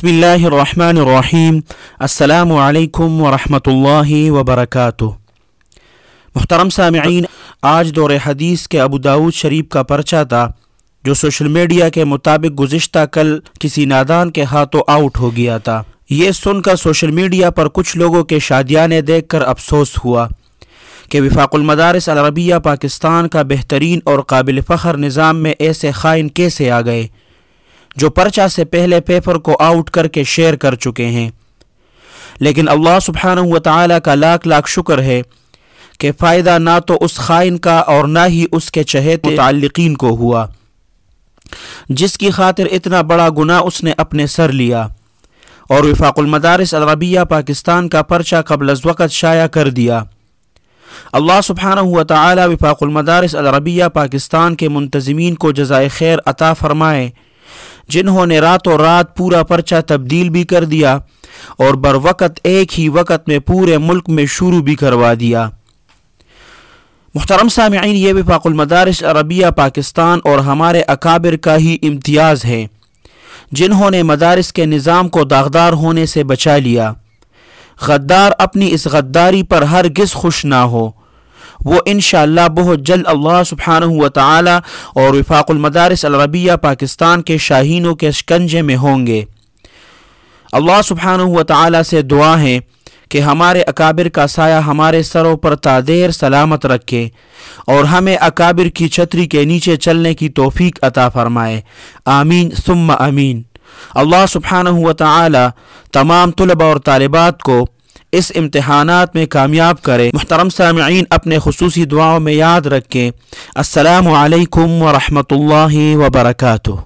बिस्मिल्लाहिर्रहमानिर्रहीम। अस्सलामु अलैकुम वरहमतुल्लाहि वबरकातुह। मुहतरम सामिईन, आज दौरे हदीस के अबू दाऊद शरीफ का पर्चा था जो सोशल मीडिया के मुताबिक गुज़िश्ता कल किसी नादान के हाथों आउट हो गया था। ये सुनकर सोशल मीडिया पर कुछ लोगों के शादियाने देखकर अफसोस हुआ कि वफाकुल मदारिस अल अरबिया पाकिस्तान का बेहतरीन और काबिल फ़ख्र निज़ाम में ऐसे ख़ाइन कैसे आ गए जो पर्चा से पहले पेपर को आउट करके शेयर कर चुके हैं। लेकिन अल्लाह सुब्हानहू व तआला का लाख लाख शुक्र है कि फ़ायदा ना तो उस ख़ाइन का और ना ही उसके चहेते मुताल्लिकीन को हुआ, जिसकी खातिर इतना बड़ा गुनाह उसने अपने सर लिया और वफाकुल मदारिस अल अरबिया पाकिस्तान का पर्चा क़ब्ल अज़ वक़्त शाया कर दिया। अल्लाह सुब्हानहू व तआला वफाकुल मदारिस अल अरबिया पाकिस्तान के मुंतज़िमीन को जज़ाए खैर अता फ़रमाए, जिन्होंने रातों रात पूरा पर्चा तब्दील भी कर दिया और बर वक़्त एक ही वक़्त में पूरे मुल्क में शुरू भी करवा दिया। मुहतरम सामिईन, ये वफाकुल मदारिस अरबिया पाकिस्तान और हमारे अकाबिर का ही इम्तियाज़ है जिन्होंने मदारिस के निज़ाम को दागदार होने से बचा लिया। गद्दार अपनी इस गद्दारी पर हरगिज़ खुश ना हो, वो इंशाअल्लाह बहुत जल्द अल्लाह सुब्हानहू व तआला और वफाकुल मदारिस अल अरबिया पाकिस्तान के शाहीनों के शिकंजे में होंगे। अल्लाह सुब्हानहू व तआला से दुआ है कि हमारे अकाबिर का साया हमारे सरों पर तादेर सलामत रखे और हमें अकाबिर की छतरी के नीचे चलने की तौफीक अता फरमाए। आमीन सुम्मा आमीन। अल्लाह सुब्हानहू व तआला तमाम तुलबा और तालिबात को इस इम्तिहानात में कामयाब करे। मुहतरम सामिईन, अपने खुसूसी दुआओं में याद रखें। अस्सलामु अलैकुम व रहमतुल्लाहि व बरकातुह।